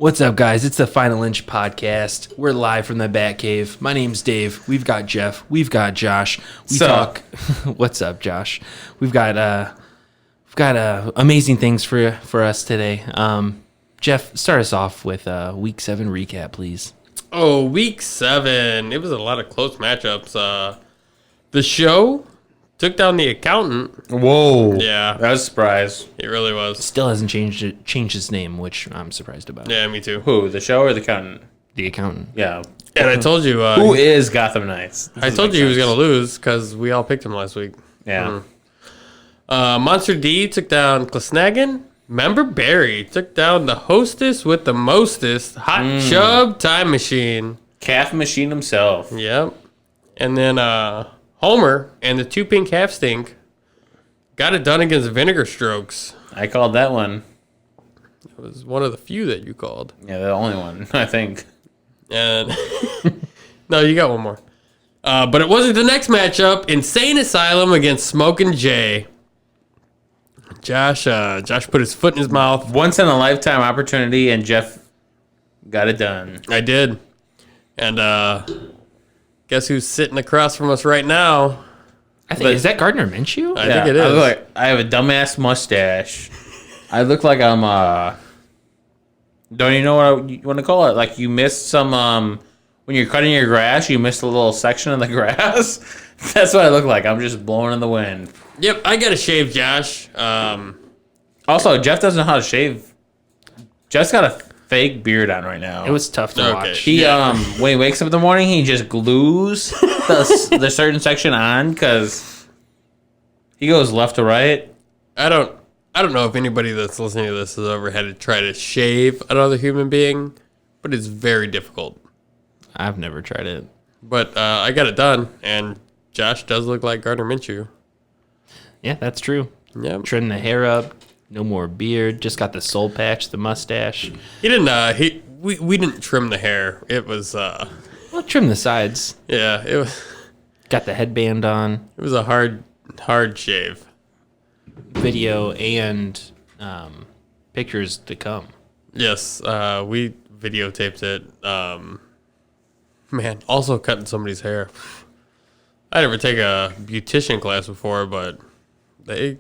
What's up, guys? It's the Final Inch podcast. We're live from the Batcave. My name's Dave. We've got Jeff. We've got Josh. What's up, Josh? We've got amazing things for us today. Jeff, start us off with Week 7 recap, please. Oh, Week 7. It was a lot of close matchups. The Show took down The Accountant. Whoa. Yeah. That was a surprise. It really was. Still hasn't changed his name, which I'm surprised about. Yeah, me too. Who? The Show or the Accountant? The Accountant. Yeah. And I told you. Who is Gotham Knights? I told you he was going to lose because we all picked him last week. Yeah. Monster D took down Klesnagan. Member Barry took down the hostess with the mostest, Hot Chub Time Machine. Calf Machine himself. Yep. And then Homer and the Two Pink Half Stink got it done against Vinegar Strokes. I called that one. It was one of the few that you called. Yeah, the only one, I think. And no, you got one more. But it wasn't the next matchup. Insane Asylum against Smokin' Jay. Josh put his foot in his mouth. Once in a lifetime opportunity, and Jeff got it done. I did. And guess who's sitting across from us right now? Is that Gardner Minshew? I think it is. I have a dumbass mustache. I look like I'm don't you know what you want to call it? Like you missed some when you're cutting your grass, you missed a little section of the grass. That's what I look like. I'm just blowing in the wind. Yep, I got to shave Josh. Also, Jeff doesn't know how to shave. Jeff's got a fake beard on right now. It was tough to watch. He when he wakes up in the morning, he just glues the certain section on because he goes left to right. I don't know if anybody that's listening to this has ever had to try to shave another human being, but it's very difficult. I've never tried it. But I got it done, and Josh does look like Gardner Minshew. Yeah, that's true. Yep. Trim the hair up. No more beard. Just got the soul patch, the mustache. He didn't. We didn't trim the hair. It was. Well, trim the sides. Yeah. It was. Got the headband on. It was a hard shave. Video and pictures to come. Yes. We videotaped it. Man, also cutting somebody's hair. I never take a beautician class before, but they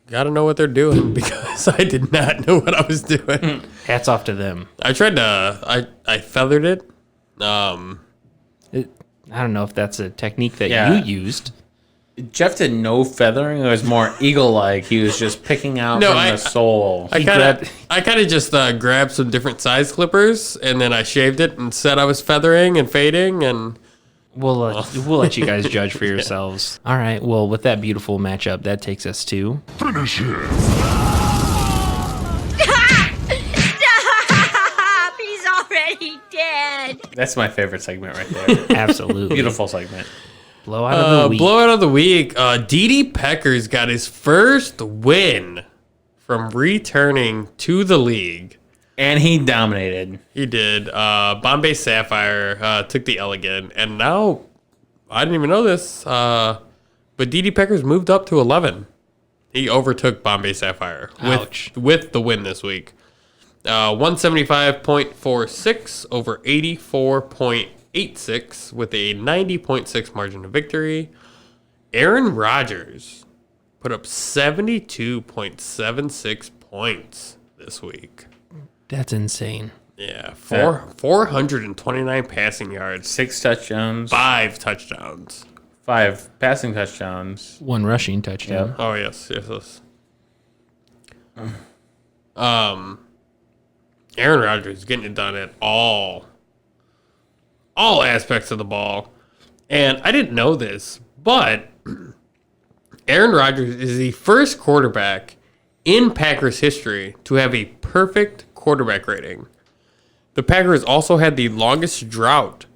got to know what they're doing because I did not know what I was doing. Hats off to them. I tried to, I feathered it. I don't know if that's a technique that Yeah. you used. Jeff did no feathering. It was more eagle-like. He was just picking out from the soul. I kind of just grabbed some different size clippers and then I shaved it and said I was feathering and fading and. We'll let you guys judge for yourselves. All right. Well, with that beautiful matchup, that takes us to Finish him. Stop! He's already dead. That's my favorite segment right there. absolutely Beautiful segment. blowout of the week. Blowout of the week. D.D. Peckers got his first win from returning to the league. And he dominated. He did. Bombay Sapphire took the L again. And now, I didn't even know this, but D.D. Peckers moved up to 11. He overtook Bombay Sapphire with the win this week. 175.46 over 84.86 with a 90.6 margin of victory. Aaron Rodgers put up 72.76 points this week. That's insane. Yeah, 429 passing yards, 6 touchdowns. 5 touchdowns. 5 passing touchdowns. 1 rushing touchdown. Yep. Oh yes. Aaron Rodgers getting it done at all aspects of the ball, and I didn't know this, but Aaron Rodgers is the first quarterback in Packers history to have a perfect quarterback rating. The Packers also had the longest drought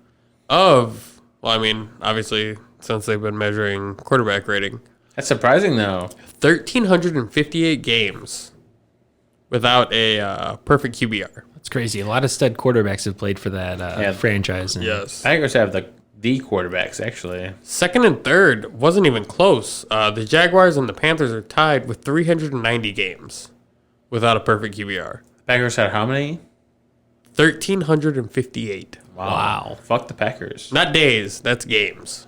of, obviously, since they've been measuring quarterback rating. That's surprising, though. 1,358 games without a perfect QBR. That's crazy. A lot of stud quarterbacks have played for that franchise. And Yes. Packers have the quarterbacks, actually. Second and third wasn't even close. The Jaguars and the Panthers are tied with 390 games without a perfect QBR. Packers had how many? 1,358. Wow. Fuck the Packers. Not days. That's games.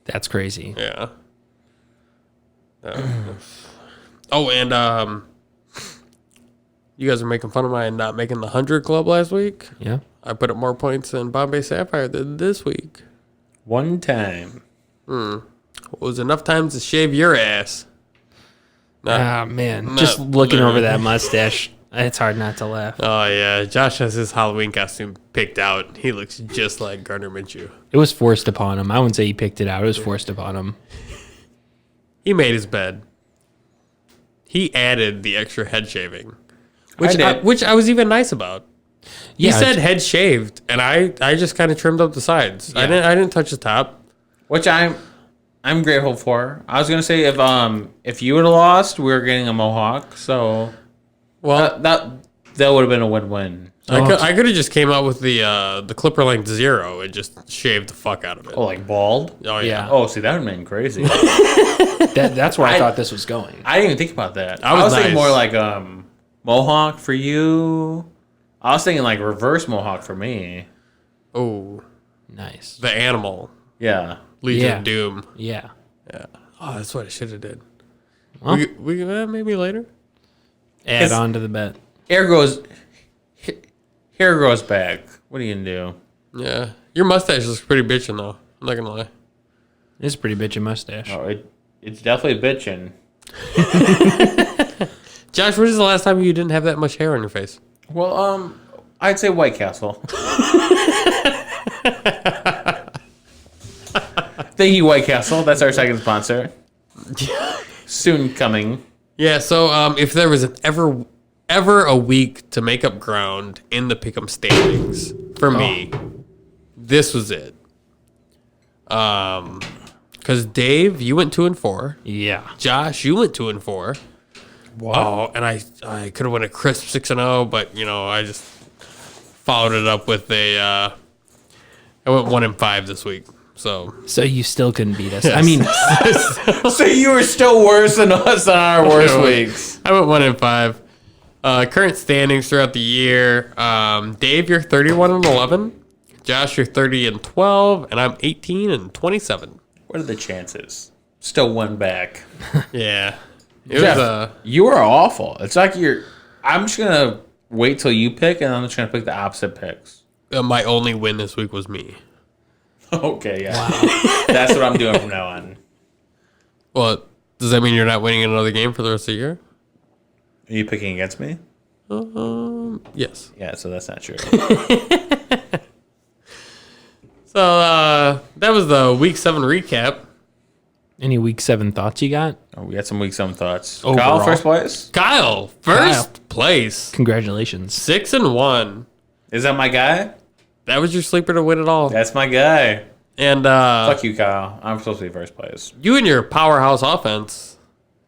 That's crazy. Yeah. Oh, and you guys are making fun of my not making the 100 club last week. Yeah. I put up more points than Bombay Sapphire did this week. One time. It was enough times to shave your ass. Ah, man. not Just looking over literally. that mustache, it's hard not to laugh. Oh, yeah. Josh has his Halloween costume picked out. He looks just like Gardner Minshew. It was forced upon him. I wouldn't say he picked it out. It was forced upon him. He made his bed. He added the extra head shaving, which did. which I was even nice about. He Yeah, said head shaved, and I just kind of trimmed up the sides. I didn't touch the top. Which I'm grateful for. I was gonna say if you would have lost, we were getting a mohawk. So Well, that would have been a win-win. I could have just came out with the clipper length 0 and just shaved the fuck out of it. Oh, like bald? Oh yeah. Oh, see, that would have been crazy. That's where I thought this was going. I didn't even think about that. I I was was thinking nice. more like mohawk for you. I was thinking like reverse mohawk for me. Oh, Nice. the animal Yeah. Legion Yeah. of Doom. Yeah. Oh, that's what I should have did. Well. We maybe later. Add on to the bet. Hair grows back. What are you gonna do? Yeah, your mustache looks pretty bitchin' though. I'm not gonna lie. It's a pretty bitchin' mustache. Oh, it's definitely bitching. Josh, when was the last time you didn't have that much hair on your face? Well, I'd say White Castle. Thank you, White Castle. That's our second sponsor. Soon coming. Yeah. So, if there was ever a week to make up ground in the pick'em standings for me, this was it. Because Dave, you went 2-4. Yeah. Josh, you went 2-4. Wow. And I could have went a crisp 6-0, but I just followed it up with I went 1-5 this week. So You still couldn't beat us. I mean, So you were still worse than us on our worst weeks. I went 1-5. Current standings throughout the year. Dave, you're 31-11. Josh, you're 30-12, and I'm 18-27. What are the chances? Still one back. Yeah. It Jeff, was you are awful. It's like I'm just gonna wait till you pick, and I'm just gonna pick the opposite picks. my only win this week was me. Okay, yeah. That's what I'm doing from now on. Well, does that mean you're not winning another game for the rest of the year? Are you picking against me? Yes. Yeah, so that's not true. So that was the week 7 recap. any week 7 thoughts you got? Oh, we had some week 7 thoughts. Overall. Kyle, first place. Kyle, first place, Congratulations. 6-1. Is that my guy? That was your sleeper to win it all. That's my guy. And Fuck you, Kyle. I'm supposed to be first place. you and your powerhouse offense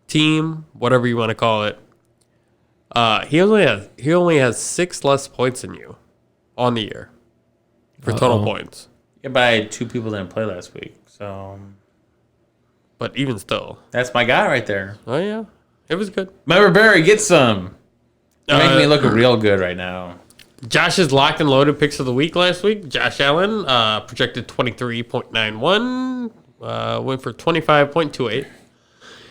team, whatever you want to call it. He only has 6 less points than you on the year for total Uh-oh. points. Yeah, but I had 2 people that didn't play last week, so But even still, that's my guy right there. oh yeah, it was good. Remember, Barry, get some. You're making me Uh, look real good right now. Josh's locked and loaded picks of the week last week. Josh Allen projected 23.91, went for 25.28.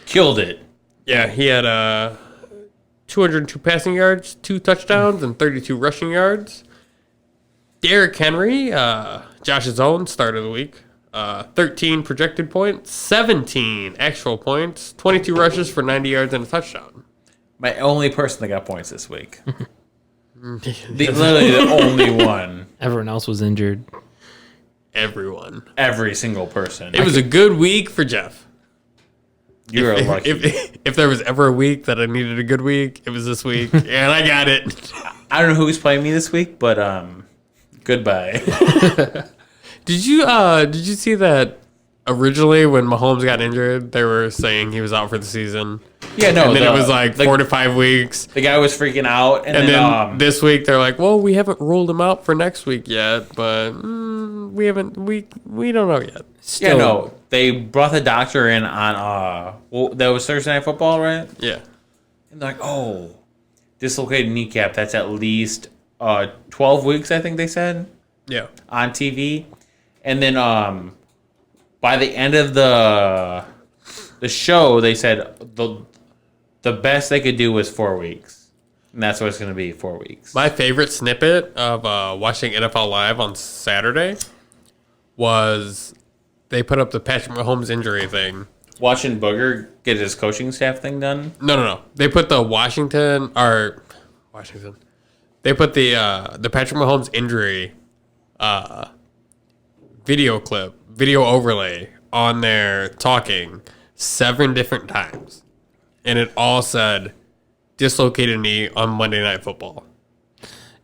Killed it. Yeah, he had 202 passing yards, 2 touchdowns, and 32 rushing yards. Derrick Henry, Josh's own start of the week, 13 projected points, 17 actual points, 22 rushes for 90 yards and a touchdown. My only person that got points this week. Literally the only one. Everyone else was injured. Everyone. Every single person. It was a good week for Jeff. You were lucky. If there was ever a week that I needed a good week, it was this week, and I got it. I don't know who's playing me this week, but goodbye. Did you see that originally when Mahomes got injured, they were saying he was out for the season? Yeah, no. And then it was like 4 to 5 weeks. The guy was freaking out, and And then then this week they're like, well, we haven't ruled him out for next week yet, but we don't know yet. Still, yeah, no. They brought the doctor in on that was Thursday Night Football, right? Yeah. And they're like, oh, dislocated kneecap. That's at least 12 weeks, I think they said, Yeah. on TV. And then by the end of the show, they said the best they could do was 4 weeks. And that's what it's going to be, 4 weeks. My favorite snippet of watching NFL Live on Saturday was they put up the Patrick Mahomes injury thing. Watching Booger get his coaching staff thing done? No. They put the Washington. They put the Patrick Mahomes injury video overlay on there talking 7 different times. And it all said dislocated knee on Monday Night Football.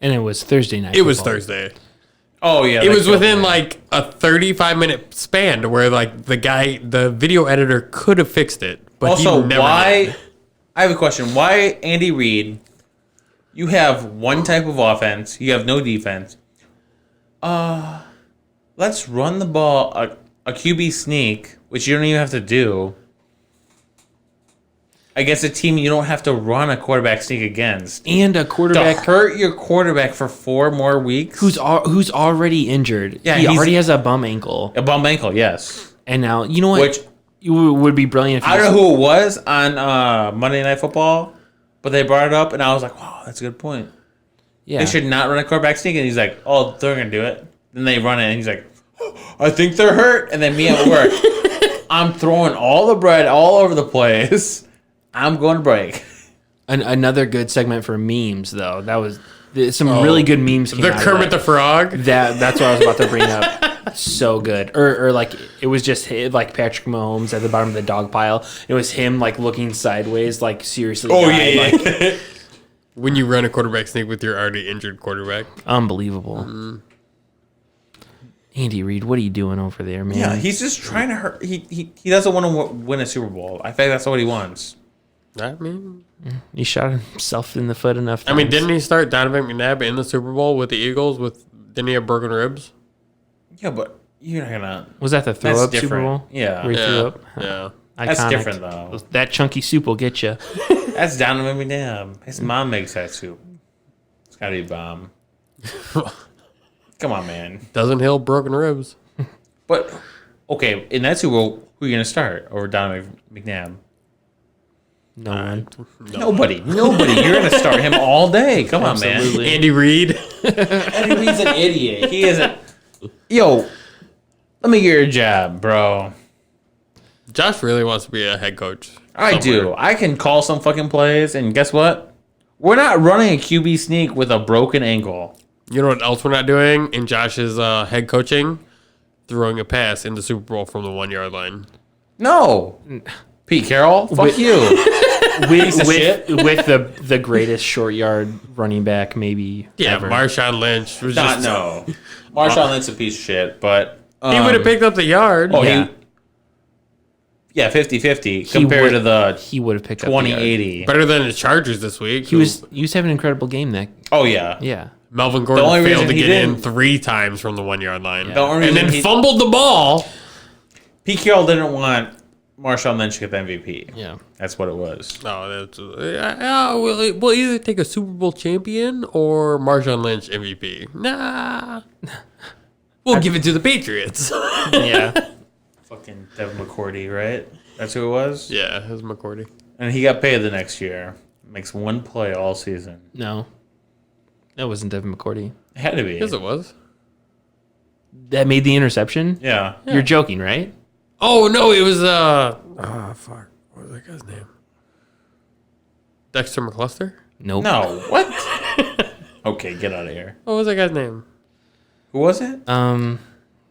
And it was Thursday night. It was football. Thursday. Oh, yeah. It was within like a 35-minute span to where like the video editor could have fixed it, but Also, he never why... did. I have a question. Why, Andy Reid, you have one type of offense, you have no defense. Let's run the ball, a QB sneak, which you don't even have to do. I guess a team you don't have to run a quarterback sneak against. And a To quarterback hurt your quarterback for 4 more weeks? who's already injured. Yeah, he he's- already has a bum ankle. A bum ankle, yes. And now, you know what? Which, It would be brilliant if I don't know who it was on Monday Night Football, but they brought it up, and I was like, wow, that's a good point. Yeah. They should not run a quarterback sneak. And he's like, oh, they're going to do it. Then they run it, and he's like, I think they're hurt. And then me at work, I'm throwing all the bread all over the place. I'm going to break. Another good segment for memes, though. That was some really good memes. Came The out of Kermit that. the Frog. That's what I was about to bring up. So good. Or like it was just like Patrick Mahomes at the bottom of the dog pile. It was him like looking sideways, like seriously. Like, When you run a quarterback sneak with your already injured quarterback. unbelievable. Andy Reid, what are you doing over there, man? Yeah, he's just trying to hurt. He doesn't want to win a Super Bowl. I think that's what he wants. I mean, He shot himself in the foot enough times. I mean, didn't he start Donovan McNabb in the Super Bowl with the Eagles? Didn't he have broken ribs? Yeah, but you're not going to. Was that the throw That's up Super different. Bowl? Yeah. Where he threw up? Yeah. That's Iconic. different, though. That chunky soup will get you. That's Donovan McNabb. His mom makes that soup. It's got to be bomb. Come on, man. Doesn't heal broken ribs. But, okay, in that Super Bowl, who are you going to start over Donovan McNabb? No one. Nobody. You're going to start him all day. Come on, man. Absolutely. Andy Reid. Eddie Reed's an idiot. He isn't. Yo, let me get your job, bro. Josh really wants to be a head coach. I do. I can call some fucking plays, and guess what? We're not running a QB sneak with a broken ankle. You know what else we're not doing in Josh's head coaching? Throwing a pass in the Super Bowl from the 1 yard line. No. Pete Carroll, fuck you. with of shit. with the greatest short yard running back maybe Yeah, ever. Marshawn Lynch was Not just no. Marshawn Lynch's a piece of shit, but he would have picked up the yard. Oh, Yeah. yeah, 50-50 compared would- to the He would have picked up the yard. 20-80. Better than the Chargers this week. He was having an incredible game. That Oh yeah. yeah. Melvin Gordon only failed reason to he get in didn't- 3 times from the 1 yard line. The only And reason then he- fumbled the ball. Pete Carroll didn't want Marshawn Lynch to get the MVP. Yeah. That's what it was. No, that's we'll either take a Super Bowl champion or Marshawn Lynch MVP. Nah. We'll give it to the Patriots. Yeah. Fucking Devin McCourty, right? That's who it was? Yeah, it was McCourty. And he got paid the next year. Makes one play all season. No. That wasn't Devin McCourty. It had to be. Yes, it was. That made the interception? Yeah. You're joking, right? Oh, no, it was, fuck. What was that guy's name? Dexter McCluster? Nope. No. What? Okay, get out of here. What was that guy's name? Who was it?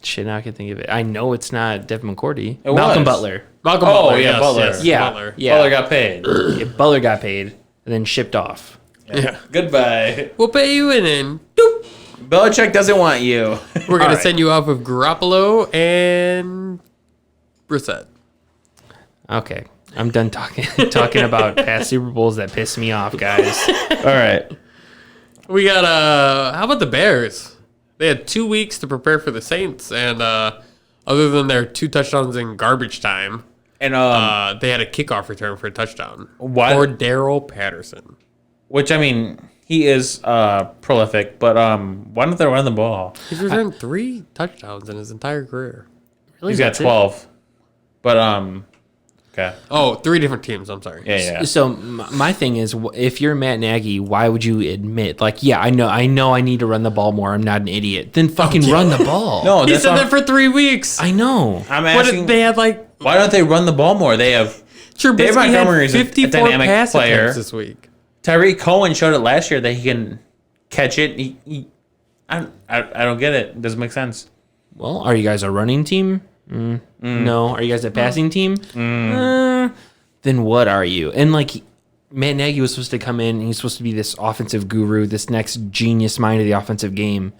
Shit, now I can think of it. I know it's not Devin McCourty. It Malcolm was. Butler. Malcolm Oh, Butler. yeah, yes, Butler. yes, Yeah. Butler. Yeah. Butler got paid. Yeah, Butler got paid and then shipped off. Yeah. Goodbye. We'll pay you and then doop, Belichick doesn't want you. we're going All to right. send you off with Garoppolo and Brissett. Okay. I'm done talking about past Super Bowls that piss me off, guys. All right. We got, how about the Bears? They had 2 weeks to prepare for the Saints, and other than their 2 touchdowns in garbage time, And they had a kickoff return for a touchdown. What? For Daryl Patterson. which I mean, he is prolific, but why don't they run the ball? He's returned 3 touchdowns in his entire career. Really? He's got That's it? 12. But okay. Oh, 3 different teams. I'm sorry. Yeah. So my thing is, if you're Matt Nagy, why would you admit, like, yeah, I know I need to run the ball more. I'm not an idiot. Then fucking run the ball. No, He that's said what that for 3 weeks. I know. I'm What asking. if they had like Why don't they run the ball more? They have Trubisky Montgomery is had a 54 dynamic pass player. attempts this week. Tyreek Cohen showed it last year that he can catch it. I don't get it. It doesn't make sense. Well, are you guys a running team? No. Are you guys a passing team? Then what are you? And like Matt Nagy was supposed to come in and he's supposed to be this offensive guru, this next genius mind of the offensive game.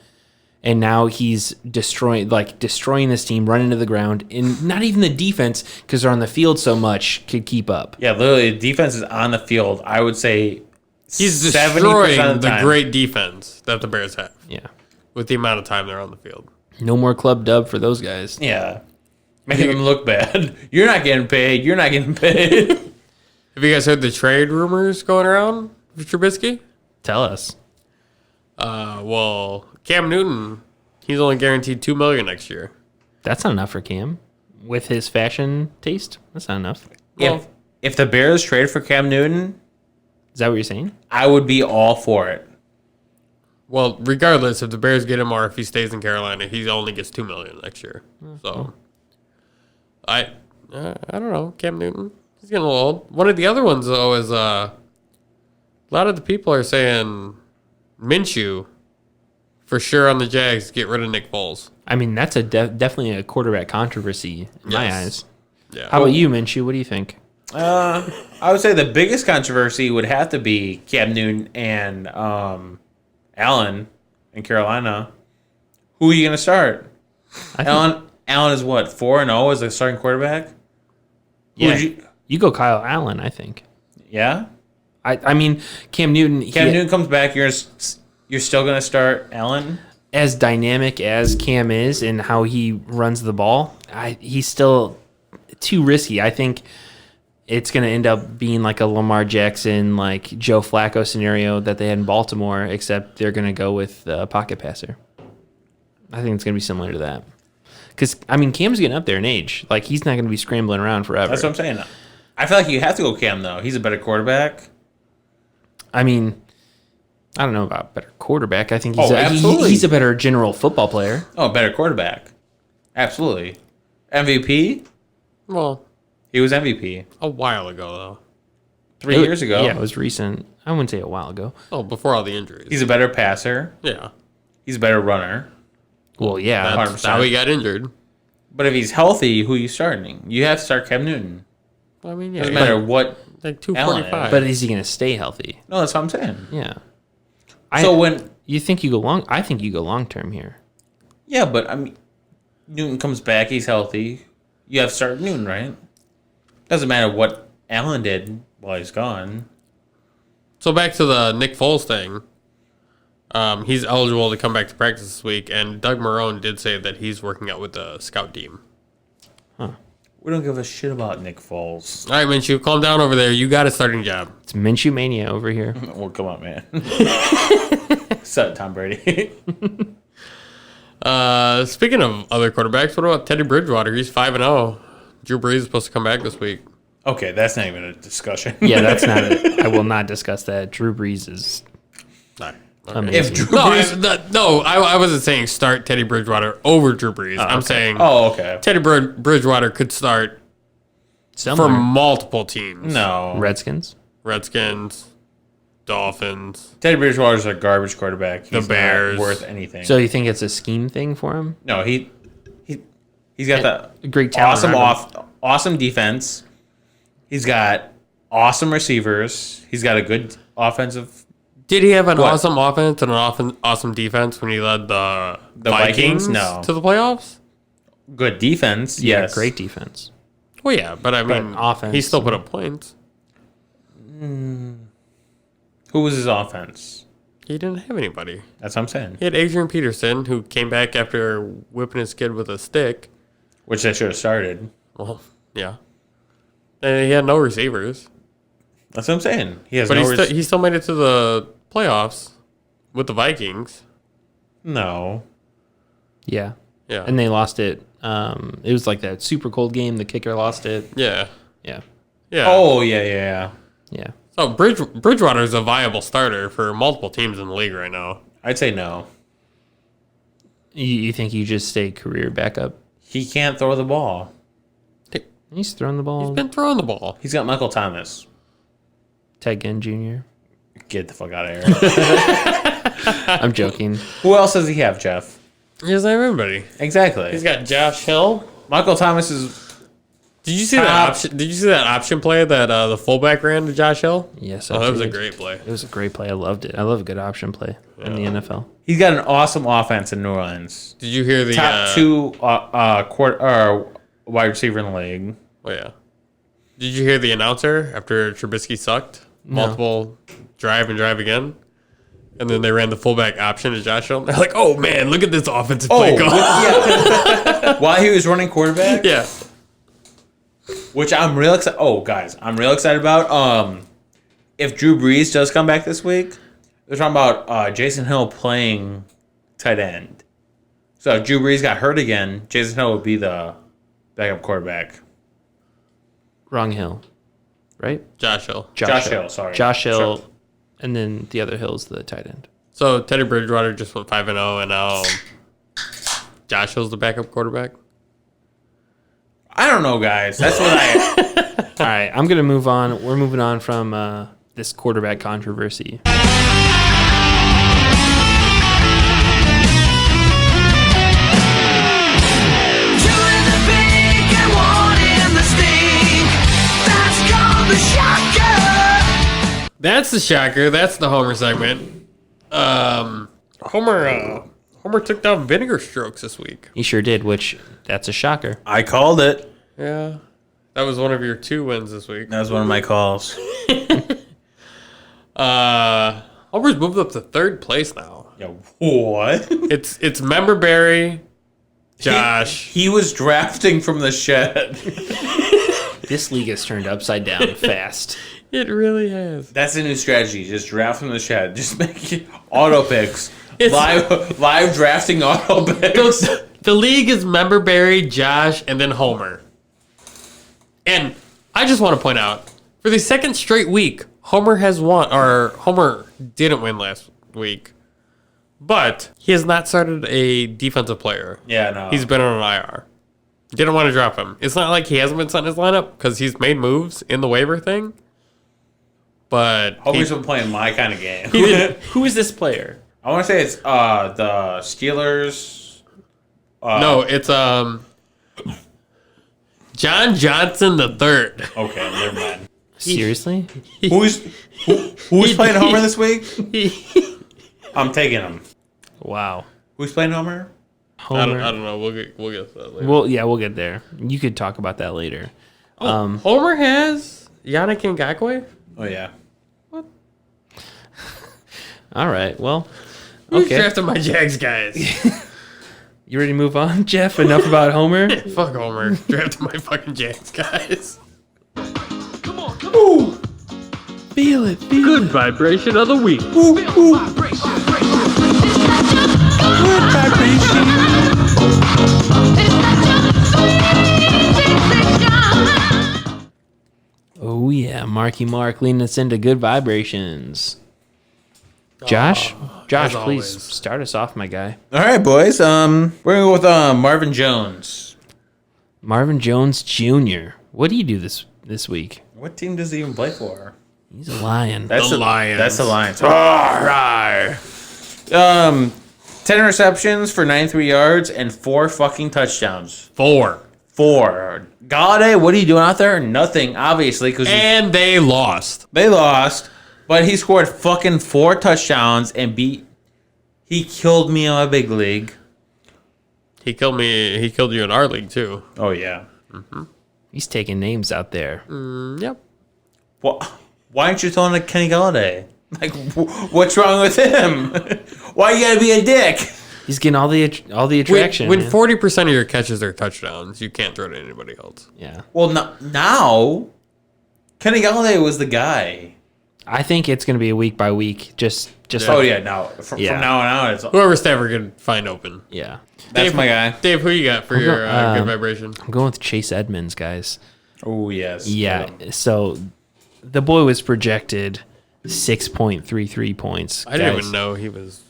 And now he's destroying this team, running to the ground, and not even the defense, because they're on the field so much, could keep up. Yeah, literally, the defense is on the field. I would say He's 70% destroying of the time. great defense that the Bears have Yeah. with the amount of time they're on the field. No more club dub for those guys. Yeah, making them look bad. You're not getting paid. You're not getting paid. Have you guys heard the trade rumors going around for Trubisky? Tell us. Well, Cam Newton, he's only guaranteed $2 million next year. That's not enough for Cam. With his fashion taste, that's not enough. if the Bears trade for Cam Newton, Is that what you're saying? I would be all for it. Well, regardless if the Bears get him or if he stays in Carolina, he only gets $2 million next year. So, I don't know. Cam Newton, he's getting a little old. One of the other ones though is a lot of the people are saying Minshew for sure on the Jags. Get rid of Nick Foles. I mean, that's a definitely a quarterback controversy in my Yes. eyes. Yeah. How about you, Minshew? What do you think? I would say the biggest controversy would have to be Cam Newton and Allen in Carolina. Who are you going to start? I think, Allen is what, 4-0 as a starting quarterback? Who yeah, would you go Kyle Allen, I think. Yeah? I mean, Cam Newton, Cam Newton comes back, you're still going to start Allen? as dynamic as Cam is and how he runs the ball, he's still too risky. I think it's going to end up being like a Lamar Jackson, like Joe Flacco scenario that they had in Baltimore, except they're going to go with a pocket passer. I think it's going to be similar to that. Because, I mean, Cam's getting up there in age. Like, he's not going to be scrambling around forever. That's what I'm saying. I feel like you have to go Cam, though. He's a better quarterback. I mean, I don't know about better quarterback. I think absolutely. he's a better general football player. Oh, better quarterback. Absolutely. MVP? Well, He was MVP a while ago though. 3 years ago. Yeah, it was recent. I wouldn't say a while ago. Oh, before all the injuries. He's a better passer. Yeah. He's a better runner. Well, yeah. That's 100%. how he got injured. But if he's healthy, who are you starting? You have to start Cam Newton. I mean, yeah. Doesn't matter what. Like 245. But is he going to stay healthy? No, that's what I'm saying. Yeah. So when. You think you go long? I think you go long term here. Yeah, but I mean, Newton comes back. He's healthy. You have to start Newton, right? Doesn't matter what Allen did while he's gone. So back to the Nick Foles thing. He's eligible to come back to practice this week, and Doug Marrone did say that he's working out with the scout team. We don't give a shit about Nick Foles. All right, Minshew, calm down over there. You got a starting job. It's Minshew mania over here. Well, come on, man. Sup, Tom Brady. Speaking of other quarterbacks, what about Teddy Bridgewater? He's 5-0. Drew Brees is supposed to come back this week. Okay, that's not even a discussion. Yeah, that's not it. I will not discuss that. Drew Brees is amazing. If Drew No, I wasn't saying start Teddy Bridgewater over Drew Brees. I'm saying okay. Teddy Bridgewater could start for Somewhere. multiple teams. No. Redskins. Redskins, Dolphins. Teddy Bridgewater's a garbage quarterback. He's Bears. not worth anything. So you think it's a scheme thing for him? no, he's got the Great talent. awesome defense. He's got awesome receivers. He's got a good offensive. Did he have an What? awesome offense and an awesome defense when he led the Vikings? No. to the playoffs? Good defense. Yeah, Yes. great defense. Well, yeah, but I mean, offense- he still put up points. Who was his offense? He didn't have anybody. That's what I'm saying. He had Adrian Peterson, who came back after whipping his kid with a stick. Which they should have started. Well, yeah. And he had no receivers. That's what I'm saying. He has But no. he still made it to the playoffs with the Vikings. No. Yeah. Yeah. And they lost it. It was like that super cold game. The kicker lost it. Yeah. Yeah. Yeah. Oh, yeah. Yeah. So Bridgewater is a viable starter for multiple teams in the league right now. I'd say no. You think you just stay career backup? He can't throw the ball. He's throwing the ball. He's been throwing the ball. He's got Michael Thomas. Ted Ginn Jr. Get the fuck out of here. I'm joking. Who else does he have, Jeff? He doesn't have everybody. Exactly. He's got Josh Hill. Michael Thomas is... Did you see that option? Did you see that option play that the fullback ran to Josh Hill? Yes, Oh, that was a did. great play. It was a great play. I loved it. I love a good option play in the NFL. He's got an awesome offense in New Orleans. Did you hear the Top two wide receiver in the league. Oh yeah. Did you hear the announcer after Trubisky sucked? Multiple drive and drive again. And then they ran the fullback option to Josh Hill. They're like, "Oh man, look at this offensive play call." yeah. While he was running quarterback, Yeah. which I'm real excited. Oh, guys, I'm real excited about. If Drew Brees does come back this week, they're talking about Jason Hill playing tight end. So if Drew Brees got hurt again, Jason Hill would be the backup quarterback. Wrong Hill, right? Josh Hill. Josh Hill, sorry. Josh Hill, Sure. and then the other Hill's the tight end. So Teddy Bridgewater just went 5-0, and now Josh Hill's the backup quarterback. I don't know, guys. That's what I. All right, I'm gonna move on. We're moving on from this quarterback controversy. That's the shocker. That's the Homer segment. Homer took down Vinegar Strokes this week. He sure did, which that's a shocker. I called it. Yeah. That was one of your 2 wins this week. That was one of my calls. Homer's moved up to 3rd place now. Yeah, what? It's Member Barry, Josh. He was drafting from the shed. This league has turned upside down fast. It really has. That's a new strategy. Just draft from the shed. Just make it auto picks. It's- Live drafting auto picks. The league is Member Barry, Josh, and then Homer. And I just want to point out, for the 2nd straight week, Homer has won, or Homer didn't win last week, but he has not started a defensive player. Yeah, no. He's been on an IR. Didn't want to drop him. It's not like he hasn't been set in his lineup because he's made moves in the waiver thing. But Homer's been playing my kind of game. Who is this player? I want to say it's the Steelers. no, it's John Johnson the third. Okay, never mind. Seriously? Who's playing Homer this week? I'm taking him. Wow. Who's playing Homer? I Homer. don't know. We'll get to that later. Well, yeah, we'll get there. You could talk about that later. Homer has Yannick Ngakoue. Oh yeah. All right. Well, Who's okay. drafting my Jags guys? You ready to move on, Jeff? Enough about Homer? Fuck Homer. Drafting my fucking Jags guys. Feel it. Good vibration of the week. Oh, yeah. Marky Mark leading us into good vibrations. Josh? Josh, as please always. start us off, my guy. All right, boys. We're gonna go with Marvin Jones. Marvin Jones Jr. What do you do this week? What team does he even play for? He's a lion. That's The Lions. That's the Lions. 10 receptions for 93 yards and 4 fucking touchdowns. 4. 4. Galladay, what are you doing out there? Nothing, obviously, because And they lost. they lost. But he scored fucking 4 touchdowns and he killed me in my big league. He killed me. He killed you in our league too. Oh yeah. He's taking names out there. Yep. Well, why aren't you throwing to Kenny Galladay? Like, what's wrong with him? Why you gotta be a dick? He's getting all the attraction. When man. 40% of your catches are touchdowns, you can't throw to anybody else. Yeah. Well, now Kenny Galladay was the guy. I think it's going to be a week by week. Just Oh yeah, no. From Yeah. now on out, it's Whoever Stafford can find open. yeah. that's my guy. Dave, who you got for your good vibration? I'm going with Chase Edmonds, guys. Oh yes. Yeah. So the boy was projected 6.33 points. I didn't guys. even know he was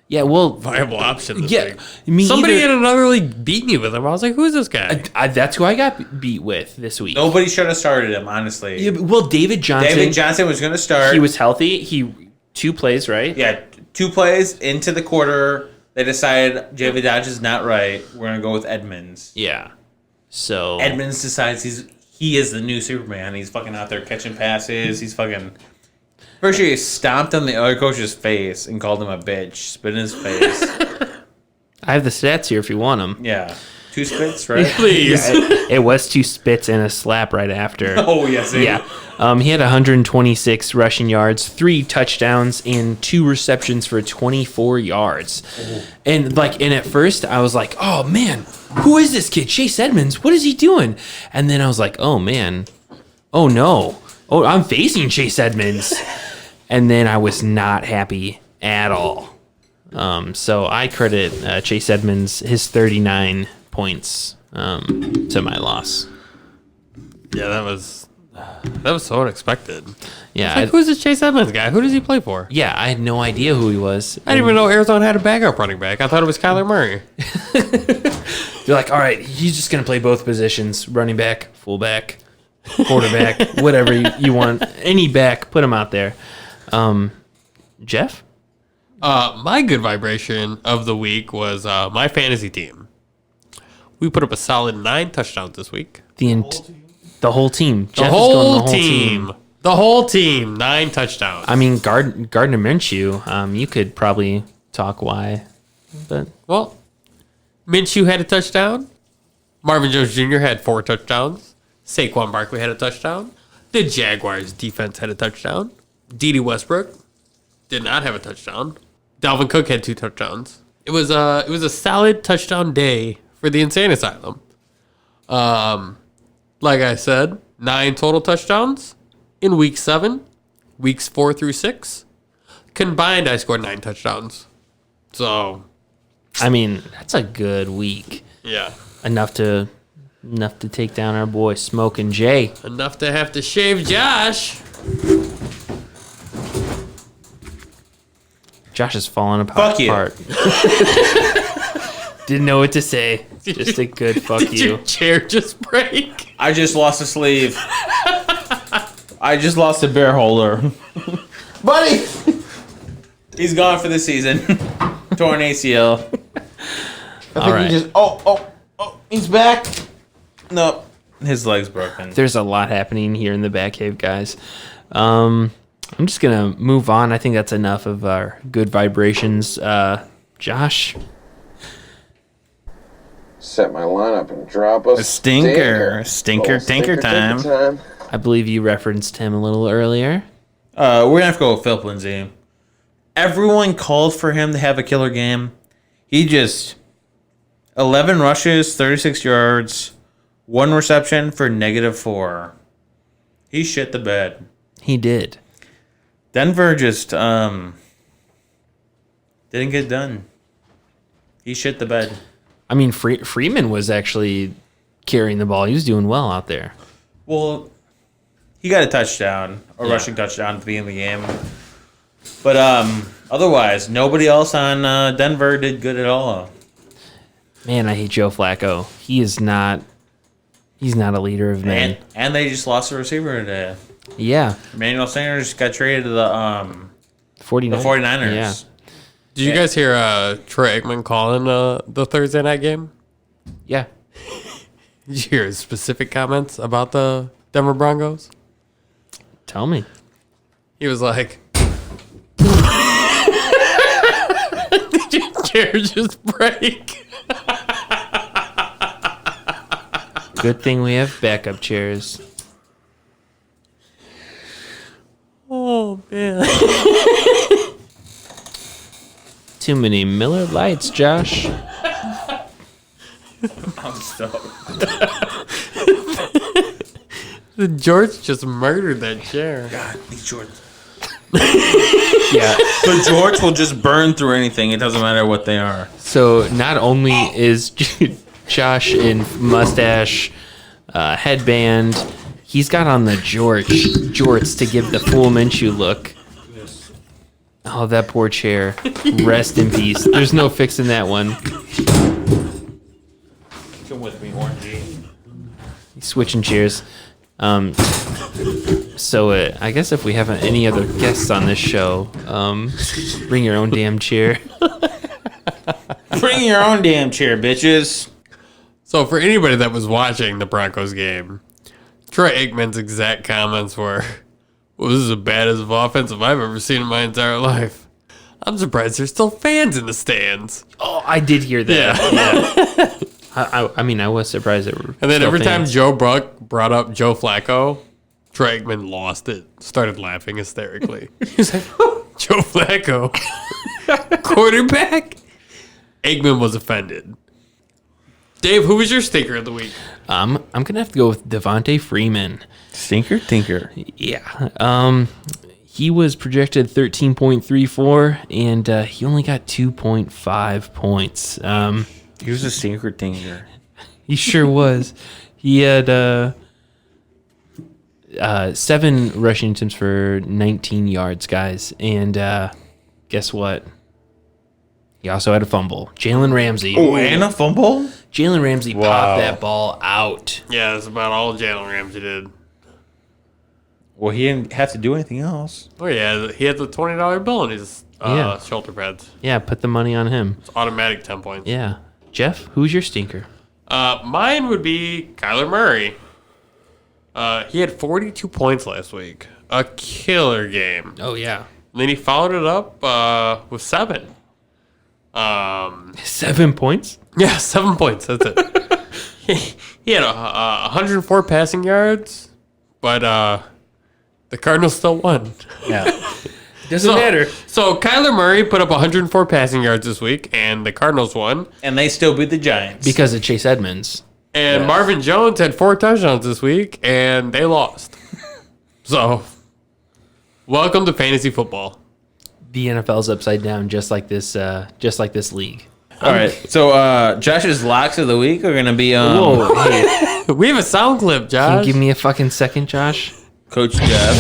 Yeah, well, viable option this yeah. week. Me Somebody either. in another league beat me with him. I was like, who's this guy? That's who I got beat with this week. Nobody should have started him, honestly. Yeah, well, David Johnson. David Johnson was going to start. He was healthy. He 2 plays, right? Yeah, 2 plays into the quarter. They decided David Dodge is not right. We're going to go with Edmonds. Yeah. So Edmonds decides he is the new Superman. He's fucking out there catching passes. He's fucking... First year, he stomped on the other coach's face and called him a bitch. Spit in his face. I have the stats here if you want them. Yeah. 2 spits, right? Please. It was 2 spits and a slap right after. Oh, yes. Yeah. He had 126 rushing yards, 3 touchdowns, and 2 receptions for 24 yards. And at first I was like, oh man, who is this kid? Chase Edmonds, what is he doing? And then I was like, oh man, oh no. Oh, I'm facing Chase Edmonds. And then I was not happy at all. So I credit Chase Edmonds, his 39 points, to my loss. Yeah, that was so unexpected. Yeah, Like, who's this Chase Edmonds guy? Who does he play for? yeah, I had no idea who he was. I didn't even know Arizona had a backup running back. I thought it was Kyler Murray. They're like, all right, he's just going to play both positions, running back, fullback, quarterback, whatever you want. Any back, put him out there. Jeff? My good vibration of the week was my fantasy team. We put up a solid 9 touchdowns this week. The whole team. The Jeff whole is going team. The whole team. 9 touchdowns. I mean, Gardner Minshew, you could probably talk why. But Well, Minshew had a touchdown. Marvin Jones Jr. had 4 touchdowns. Saquon Barkley had a touchdown. The Jaguars defense had a touchdown. Dede Westbrook did not have a touchdown. Dalvin Cook had 2 touchdowns. It was a solid touchdown day for the Insane Asylum. Like I said, 9 total touchdowns in week 7, weeks 4 through 6. Combined, I scored 9 touchdowns. So, I mean, that's a good week. yeah. Enough to take down our boy Smoking Jay. Enough to have to shave Josh. Josh is falling Fuck you. apart. Didn't know what to say. Just a good fuck Did you. your chair just break? I just lost a sleeve. I just lost a bear holder. Buddy! He's gone for the season. Torn ACL. All right. He's back. Nope. His leg's broken. There's a lot happening here in the Batcave, guys. I'm just gonna move on. I think that's enough of our good vibrations. Josh, Set my lineup and drop a Stinker Little tinker time. I believe you referenced him a little earlier. We're gonna have to go with Philip Lindsay. Everyone called for him to have a killer game. He just 11 rushes, 36 yards, 1 reception for -4. He shit the bed. He did. Denver just didn't get done. He shit the bed. I mean, Freeman was actually carrying the ball. He was doing well out there. Well, he got a touchdown, a rushing touchdown at the beginning of the game. But otherwise, nobody else on Denver did good at all. Man, I hate Joe Flacco. He's not a leader of men. And they just lost a receiver today. Yeah. Emmanuel Sanders got traded to the 49ers. Yeah. Did you guys hear Troy Aikman calling the Thursday night game? Yeah. Did you hear his specific comments about the Denver Broncos? Tell me. He was like, "Did your chair just break?" Good thing we have backup chairs. Oh man. Too many Miller Lights, Josh. I'm stoked. George just murdered that chair. God, these Jordans. Yeah. The jorts will just burn through anything. It doesn't matter what they are. So not only is Josh in mustache, headband, he's got on the jorts to give the full Minshew look. Oh, that poor chair. Rest in peace. There's no fixing that one. Come with me, Orangey. Switching chairs. So I guess if we have any other guests on this show, bring your own damn chair. Bring your own damn chair, bitches. So for anybody that was watching the Broncos game, Troy Aikman's exact comments were, well, this is the baddest of offensive I've ever seen in my entire life. I'm surprised there's still fans in the stands. Oh, I did hear that. Yeah. I mean, I was surprised that. And then every time Joe Buck brought up Joe Flacco, Troy Aikman lost it, started laughing hysterically. He's like, Joe Flacco, quarterback? Aikman was offended. Dave, who was your stinker of the week? I'm gonna have to go with Devontae Freeman. Stinker, tinker. Yeah. He was projected 13.34, and he only got 2.5 points. He was a stinker, tinker. He sure was. He had 7 rushing attempts for 19 yards, guys. And guess what? He also had a fumble. Jalen Ramsey. Oh, and a fumble? Jalen Ramsey Wow. popped that ball out. Yeah, that's about all Jalen Ramsey did. Well, he didn't have to do anything else. Oh, yeah, he had the $20 bill in his Yeah. shoulder pads. Yeah, put the money on him. It's automatic 10 points. Yeah. Jeff, who's your stinker? Mine would be Kyler Murray. He had 42 points last week. A killer game. Oh, yeah. And then he followed it up with 7. 7 points? Yeah, 7 points. That's it. he had 104 passing yards, but the Cardinals still won. Yeah. Doesn't matter. So Kyler Murray put up 104 passing yards this week, and the Cardinals won. And they still beat the Giants. Because of Chase Edmonds. And Marvin Jones had 4 touchdowns this week, and they lost. So, welcome to fantasy football. The NFL's upside down, just like this league. All right. So Josh's locks of the week are going to be Whoa, hey, We have a sound clip, can you Josh. give me a fucking second, Josh? Coach Jeff.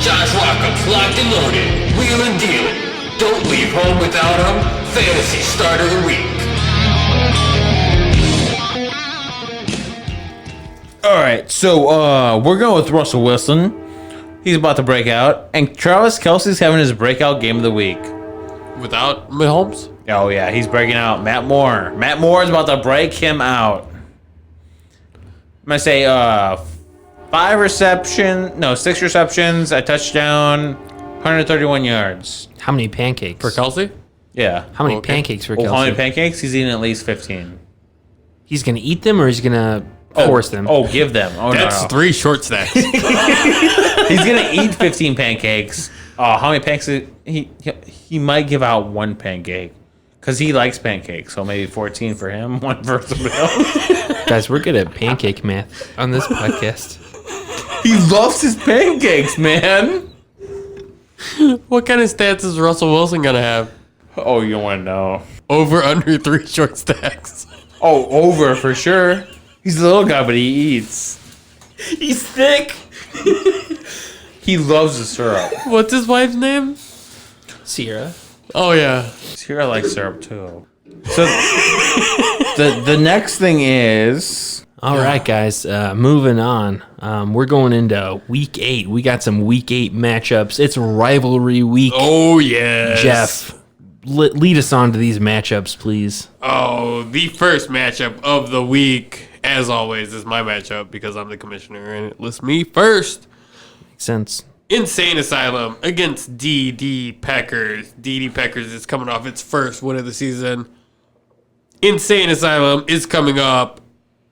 Josh Rockham's locked and loaded, wheeling and dealing. Don't leave home without him. Fantasy Starter of the Week. All right. So we're going with Russell Wilson. He's about to break out. And Travis Kelce's having his breakout game of the week. Without Mahomes? Oh, yeah. He's breaking out. Matt Moore. Matt Moore is about to break him out. I'm going to say 6 receptions, a touchdown, 131 yards. How many pancakes? For Kelsey? Yeah. How many Okay. pancakes for Well, how many Kelsey? pancakes? He's eating at least 15. He's going to eat them or he's going to force them? Oh, give them. Oh, That's no. 3 short stacks. He's going to eat 15 pancakes. Oh, how many pancakes? He might give out 1 pancake. Because he likes pancakes. So maybe 14 for him, 1 for somebody else. Guys, we're good at pancake math on this podcast. He loves his pancakes, man. What kind of stats is Russell Wilson going to have? Oh, you want to know. Over, under 3 short stacks. Oh, over for sure. He's a little guy, but he eats. He's thick. He loves the syrup. What's his wife's name? Sierra. Oh, yeah. Sierra likes syrup too. So the next thing is All right, guys. Moving on. We're going into week 8. We got some week 8 matchups. It's rivalry week. Oh, yes. Jeff, lead us on to these matchups, please. Oh, the first matchup of the week, as always, is my matchup because I'm the commissioner and it lists me first. Makes sense. Insane Asylum against DD Packers. DD Packers is coming off its first win of the season. Insane Asylum is coming up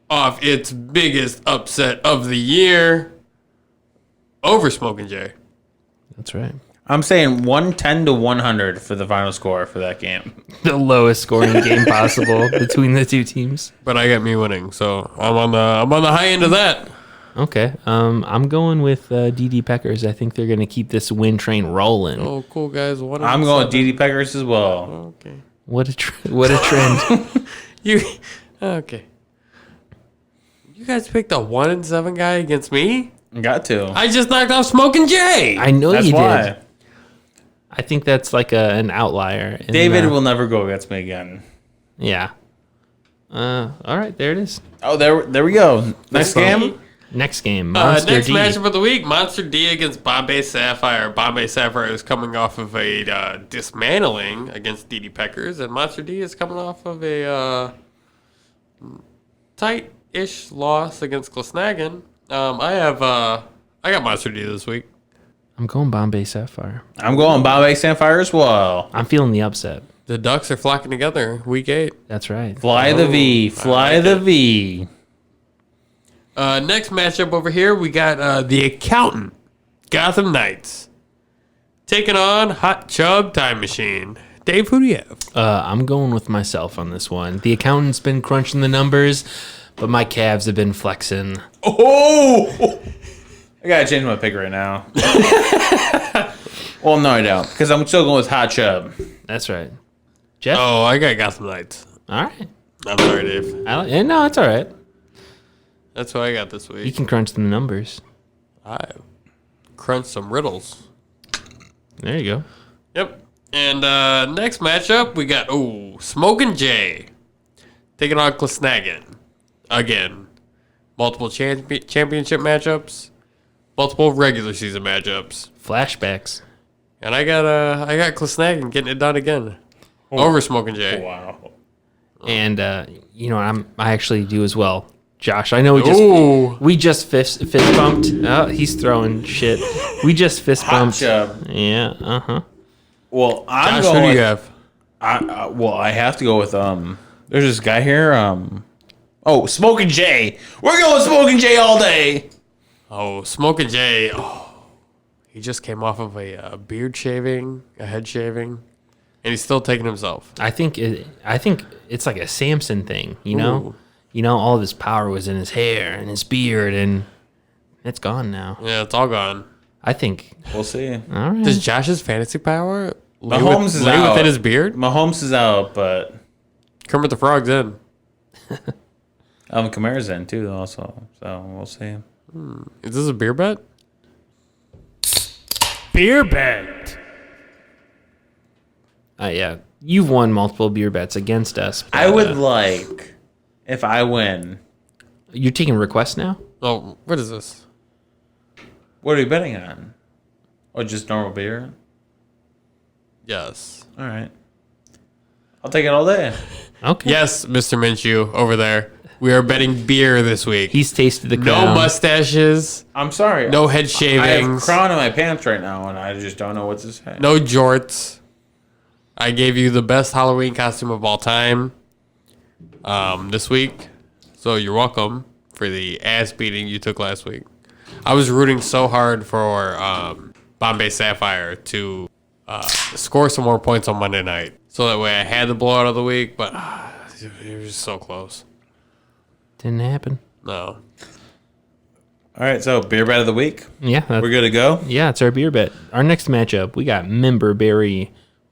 off its biggest upset of the year over Smoking Jay. That's right. I'm saying 110 to 100 for the final score for that game. The lowest scoring game possible between the two teams. But I got me winning, so I'm on the high end of that. Okay. I'm going with DD Peckers. I think they're going to keep this win train rolling. Oh, cool, guys. I'm going DD Peckers as well. Okay. What a what a trend. You okay? You guys picked a 1-7 guy against me. Got to. I just knocked off Smoking Jay. I know That's you why. did. I think that's like an outlier. in, David will never go against me again. Yeah. All right, there it is. Oh, there we go. Next game. Next game, Monster Next D. matchup of the week: Monster D against Bombay Sapphire. Bombay Sapphire is coming off of a dismantling against DD Peckers, and Monster D is coming off of a tight-ish loss against Glasnagan. I got Monster D this week. I'm going Bombay Sapphire. I'm going Bombay Sapphire as well. I'm feeling the upset. The Ducks are flocking together. Week 8. That's right. Fly the V. Fly the V. Next matchup over here, we got the Accountant, Gotham Knights, taking on Hot Chub Time Machine. Dave, who do you have? I'm going with myself on this one. The accountant's been crunching the numbers, but my calves have been flexing. Oh! I gotta change my pick right now. Well, no, I don't, because I'm still going with Hot Chub. That's right. Jeff? Oh, I got Gotham Knights. All right. I'm sorry, Dave. No, it's all right. That's what I got this You week. can crunch the numbers. I crunched some riddles. There you go. Yep. And next matchup, we got Smokin' Jay taking on Glasnagan again. Multiple championship matchups, multiple regular season matchups, Flashbacks. and I got Glasnagan getting it done again over Smokin' Jay. Wow. And I actually do as well. Josh, I know Ooh. we just fist bumped. Oh, he's throwing shit. We just fist Hot bumped. Chub. Yeah. Well, I'm Josh, who going do you with, have? I have to go with there's this guy here, Smokin' Jay. We're going Smokin' Jay all day. Oh, Smokin' Jay. Oh, he just came off of a beard shaving, a head shaving, and he's still taking himself. I think it's like a Samson thing, you know? Ooh. You know, all of his power was in his hair and his beard, and it's gone now. Yeah, it's all gone. I think. We'll see. All right. Does Josh's fantasy power lay Mahomes is out. within his beard? Mahomes is out, but Kermit the Frog's in. Kamara's in too, also. So we'll see. Is this a beer bet? Beer bet. Yeah, you've won multiple beer bets against us. but, I would like if I win. You're taking requests now? Oh, what is this? What are you betting on? Or just normal beer? Yes. All right. I'll take it all day. Okay. Yes, Mr. Minshew over there. We are betting beer this week. He's tasted the No crown. mustaches, I'm sorry. no head I have shavings, crown in my pants right now, and I just don't know what to say. no jorts. I gave you the best Halloween costume of all time this week. So you're welcome for the ass beating you took last week. I was rooting so hard for Bombay Sapphire to score some more points on Monday night. So that way I had the blowout of the week, but it was just so close. Didn't happen. No. All right, so beer bet of the week. Yeah. We're good to go. Yeah, it's our beer bet. Our next matchup, we got Memberberry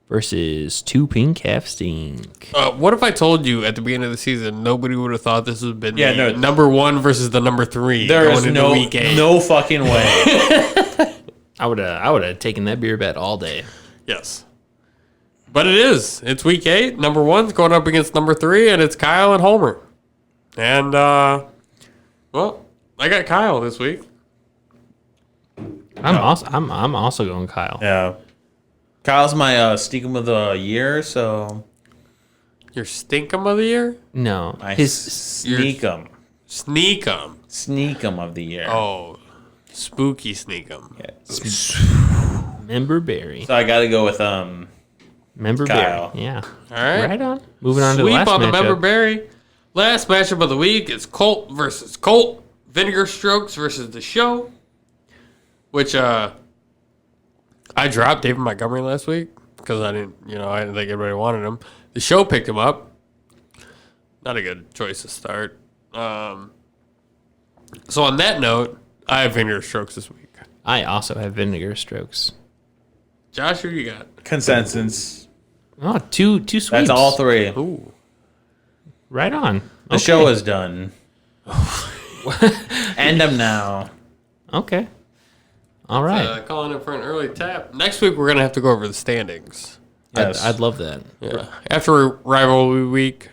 versus Two Pink Half Stink. What if I told you at the beginning of the season nobody would have thought this would have been Yeah, the no. number 1 versus the number 3 There going is into week 8? no fucking way. I would have taken that beer bet all day. Yes. But it is. It's week 8. Number 1's going up against number 3, and it's Kyle and Homer. And, well, I got Kyle this week. I'm also going Kyle. Yeah. Kyle's my sneakum of the year, so Your Stinkum of the year? No, I his sneakum. Sneakum. Sneakum of the year. Oh, spooky Sneakum. Memberberry. So I got to go with Memberberry. Kyle. Yeah. All right. Right on. Moving on to the Sweep last on the matchup. Member Berry. Last matchup of the week is Colt versus Colt. Vinegar Strokes versus The Show. Which I dropped David Montgomery last week because I didn't think everybody wanted him. The Show picked him up. Not a good choice to start. So on that note, I have vinegar strokes this week. I also have vinegar strokes. Josh, who you got? Consensus. Oh, two sweeps. That's all three. Ooh. Right on. The show is done. End them now. Okay. All right. Calling in for an early tap. Next week, we're going to have to go over the standings. Yes. I'd love that. Yeah. After rivalry week,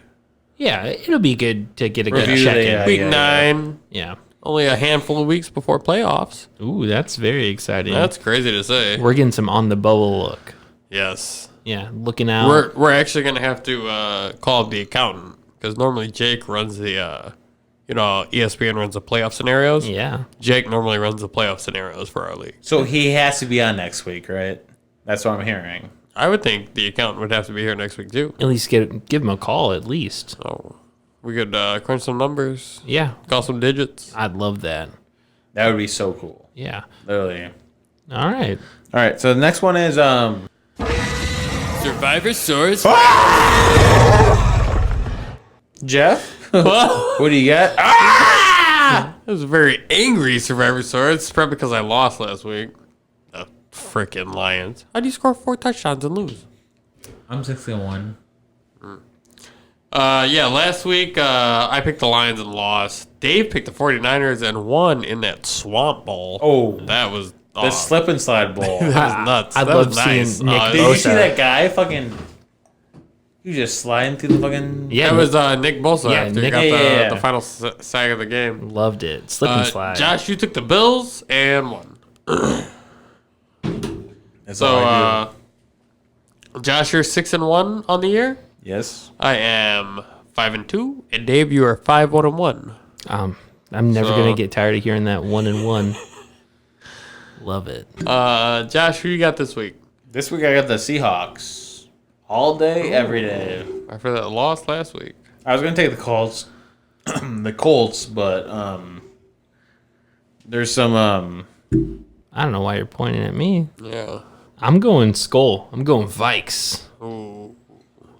Yeah, it'll be good to get a good Review check the, in. week yeah. 9, Yeah. only a handful of weeks before playoffs. Ooh, that's very exciting. That's crazy to say. We're getting some on the bubble look. Yes. Yeah, looking out. We're actually going to have to call up the accountant because normally Jake runs the, ESPN runs the playoff scenarios. Yeah. Jake normally runs the playoff scenarios for our league. So he has to be on next week, right? That's what I'm hearing. I would think the accountant would have to be here next week too. At least give him a call, at least. So we could crunch some numbers, Yeah. call some digits. I'd love that. That would be so cool. Yeah. Literally. All right. All right. So the next one is Survivor Source. Jeff. Well, What do you got? it was a very angry Survivor Source. It's probably because I lost last week. The freaking Lions. How do you score 4 touchdowns and lose? I'm 6-1. Last week I picked the Lions and lost. Dave picked the 49ers and won in that swamp bowl. Oh. That was The slip and slide bowl. that was nuts. I That love was nice. seeing Nick Did you see Bosa. that guy fucking? You just sliding through the fucking. Yeah, That was Nick Bosa Yeah, after he Nick- got yeah. the final sack of the game. loved it. Slip and slide. Josh, you took the Bills and won. That's So, all I do. Josh, you're 6-1 on the year. Yes. I am 5-2, and Dave, you are 5-1-1. I'm never So- gonna get tired of hearing that 1-1. Love it. Josh, who you got this week? This week I got the Seahawks. All day, every day. After that loss last week. I was gonna take the Colts, but there's some I don't know why you're pointing at me. Yeah. I'm going Skull. I'm going Vikes. Ooh.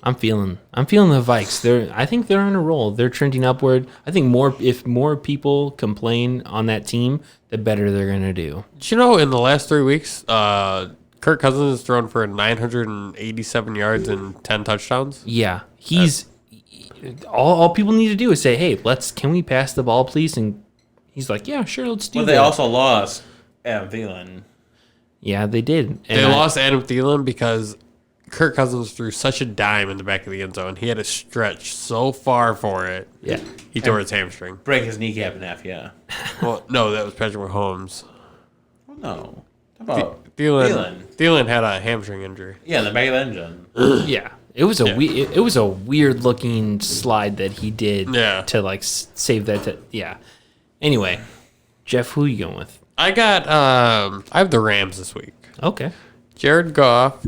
I'm feeling the Vikes. I think they're on a roll. They're trending upward. I think if more people complain on that team, the better they're gonna do. Did you know in the last 3 weeks, Kirk Cousins has thrown for 987 yards and 10 touchdowns? Yeah, he's all people need to do is say, "Hey, can we pass the ball, please?" And he's like, "Yeah, sure, let's do But that." they also lost Adam Thielen. Yeah, they did. They lost Adam Thielen because Kirk Cousins threw such a dime in the back of the end zone. He had to stretch so far for it. Yeah, He tore his hamstring. Break his kneecap in half, yeah. Well, no, that was Patrick Mahomes. Oh, no. How about Thielen had a hamstring injury. Yeah, in the back of the engine. yeah. It was a weird looking slide that he did. Yeah. To like save that. Yeah. Anyway, Jeff, who you going with? I have the Rams this week. Okay, Jared Goff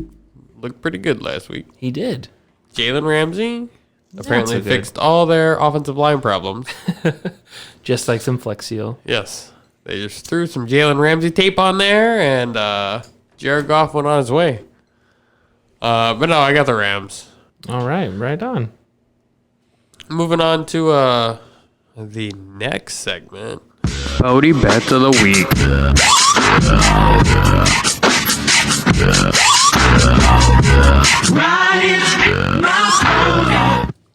looked pretty good last week. he did. Jalen Ramsey apparently so good. fixed all their offensive line problems. Just like some Flex Seal. Yes. They just threw some Jalen Ramsey tape on there, and Jared Goff went on his way. But no, I got the Rams. All right, right on. Moving on to the next segment. Bodie Bet of the Week.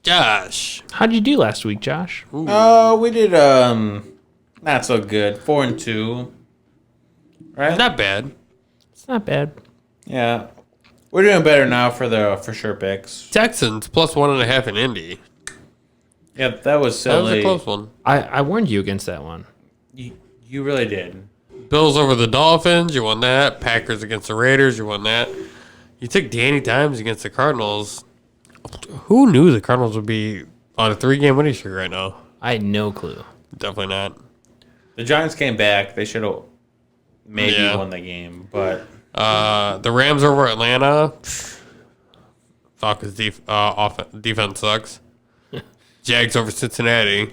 Josh. How'd you do last week, Josh? Oh, we did not so good. 4-2. Right? Not bad. It's not bad. Yeah. We're doing better now for the for sure picks. Texans plus 1.5 in Indy. Yeah, that was That was silly. a close one. I warned you against that one. You really did. Bills over the Dolphins, you won that. Packers against the Raiders, you won that. You took Danny Dimes against the Cardinals. Who knew the Cardinals would be on a 3-game winning streak right now? I had no clue. Definitely not. The Giants came back. They should have maybe Yeah. won the game, but The Rams over Atlanta. Falcons defense sucks. Jags over Cincinnati.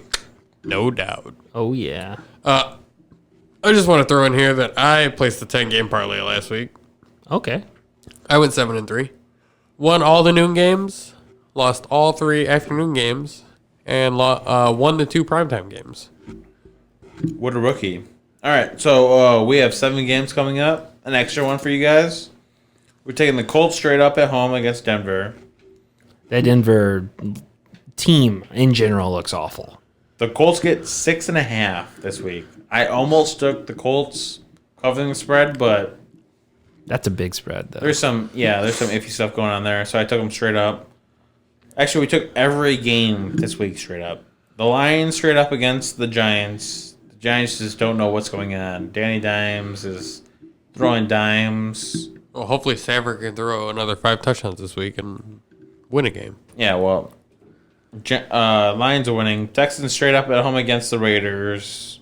No doubt. Oh yeah. I just want to throw in here that I placed the 10-game parlay last week. Okay. I went 7-3. Won all the noon games, lost all 3 afternoon games, and won the 2 primetime games. What a rookie. All right, so we have 7 games coming up. An extra one for you guys. We're taking the Colts straight up at home against Denver. That Denver team in general looks awful. The Colts get 6.5 this week. I almost took the Colts covering the spread, but That's a big spread, though. there's some iffy stuff going on there, so I took them straight up. Actually, we took every game this week straight up. The Lions straight up against the Giants. The Giants just don't know what's going on. Danny Dimes is throwing dimes. Well, hopefully Stafford can throw another 5 touchdowns this week and win a game. Yeah, well, Lions are winning. Texans straight up at home against the Raiders.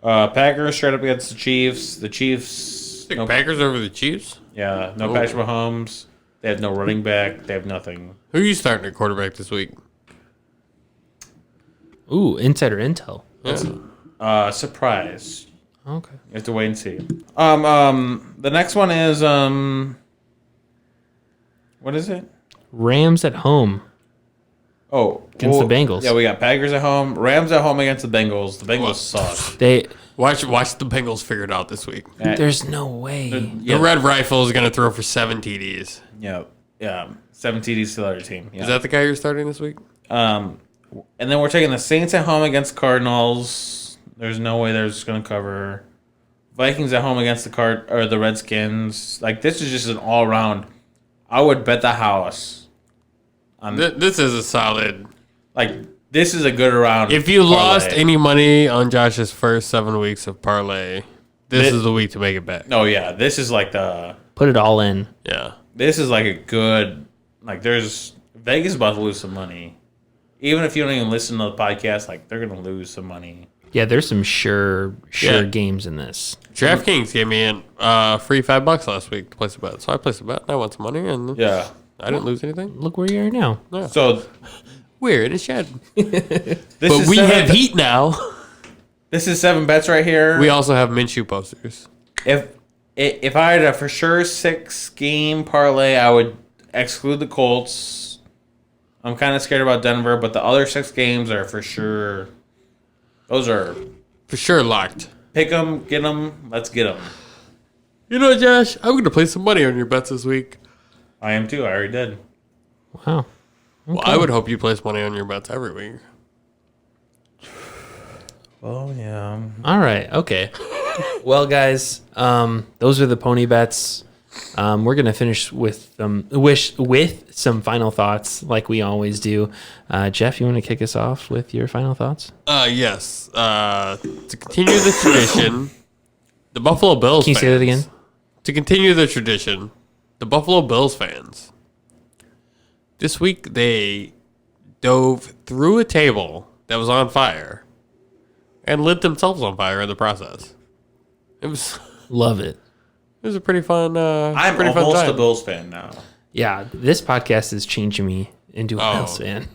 Packers straight up against the Chiefs. The Chiefs. Think Packers over the Chiefs? Yeah, no Patrick Mahomes. They have no running back. They have nothing. Who are you starting at quarterback this week? Ooh, insider intel. Yeah. Surprise. Okay. You have to wait and see. The next one is what is it? Rams at home. Oh, Against the Bengals. Yeah, we got Packers at home, Rams at home against the Bengals. The Bengals suck. They. Watch the Bengals figure it out this week. There's no way. The Red Rifle is going to throw for 7 TDs. Yeah. 7 TDs to the other team. Yeah. Is that the guy you're starting this week? And then we're taking the Saints at home against Cardinals. There's no way they're just going to cover. Vikings at home against the Redskins. Like, this is just an all around. I would bet the house. This is a solid. Like, this is a good round. If you parlay. lost any money on Josh's first 7 weeks of parlay, this is the week to make it back. Oh yeah, this is like Put it all in. Yeah. this is like a good, like, there's Vegas is about to lose some money. Even if you don't even listen to the podcast, like, they're gonna lose some money. Yeah, there's some sure Yeah. games in this. DraftKings gave me a free $5 last week to place a bet. So I placed a bet and I won some money and Yeah. I didn't lose anything. Look where you are now. So We're in a shed. this But is we seven, have heat now. This is 7 bets right here. We also have Minshew posters. If I had a for sure 6-game parlay, I would exclude the Colts. I'm kind of scared about Denver, but the other 6 games are for sure. Those are For sure locked. pick them, get them. Let's get them. You know, Josh, I'm going to place some money on your bets this week. I am too. I already did. Wow. Well, I would hope you place money on your bets every week. Oh yeah. All right. Okay. Well, guys, those are the pony bets. We're gonna finish with with some final thoughts, like we always do. Jeff, you want to kick us off with your final thoughts? Yes. To continue the tradition, the Buffalo Bills Can you fans. say that again? To continue the tradition, the Buffalo Bills fans. This week they dove through a table that was on fire and lit themselves on fire in the process. It was Love it. a pretty fun. I'm pretty fun almost time. a Bills fan now. Yeah, this podcast is changing me into a Oh. Bills fan.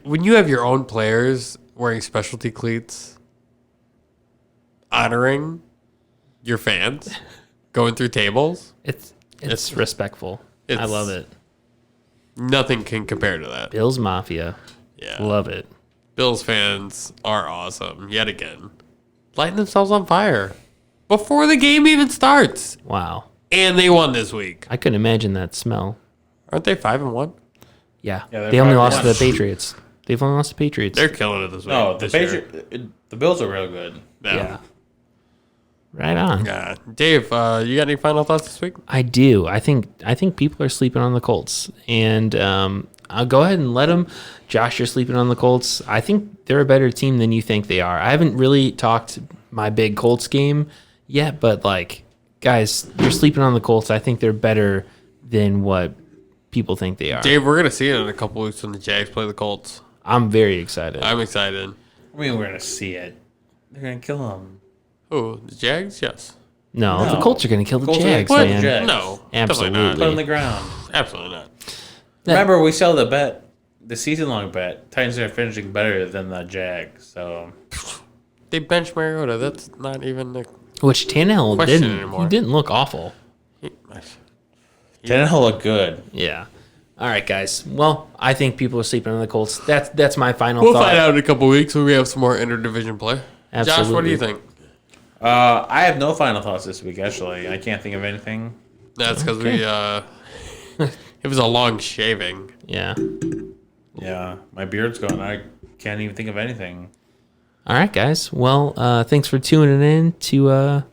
When you have your own players wearing specialty cleats, honoring your fans, going through tables, It's respectful. I it's- love it. nothing can compare to that. Bills Mafia. Yeah. Love it. Bills fans are awesome yet again. Lighting themselves on fire before the game even starts. Wow. And they won this week. I couldn't imagine that smell. Aren't they 5-1? Yeah. they're They only probably lost to the one. Patriots. They've only lost to the Patriots. They're killing it this week. No, the this year. the Bills are real good. yeah. Right on. Yeah. Dave, you got any final thoughts this week? I do. I think people are sleeping on the Colts, and I'll go ahead and let them. Josh, you're sleeping on the Colts. I think they're a better team than you think they are. I haven't really talked my big Colts game yet, but like, guys, you're sleeping on the Colts. I think they're better than what people think they are. Dave, we're going to see it in a couple weeks when the Jags play the Colts. I'm very excited. I'm excited. I mean, we're gonna see it. They're gonna kill them. Oh, the Jags? Yes. no, the No. Colts are going to kill the Colts are gonna Jags, kill the man. Jags. No. Absolutely. Definitely Put on not. the ground. Absolutely not. Remember, we sell the bet, the season-long bet. Titans are finishing better than the Jags. So They bench Mariota. That's not even the Which Tannehill Question didn't. anymore. He didn't look awful. Tannehill look good. Yeah. All right, guys. Well, I think people are sleeping on the Colts. That's my final We'll thought. find out in a couple weeks when we have some more interdivision play. Absolutely. Josh, what do you think? I have no final thoughts this week. Actually, I can't think of anything. That's because we it was a long shaving. Yeah. Yeah, my beard's gone. I can't even think of anything. All right, guys. Well, thanks for tuning in to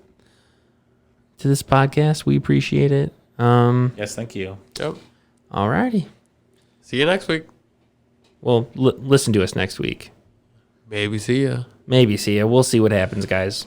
this podcast. We appreciate it. Yes, thank you. Yep. All righty. See you next week. Well, listen to us next week. Maybe see ya. Maybe see ya. We'll see what happens, guys.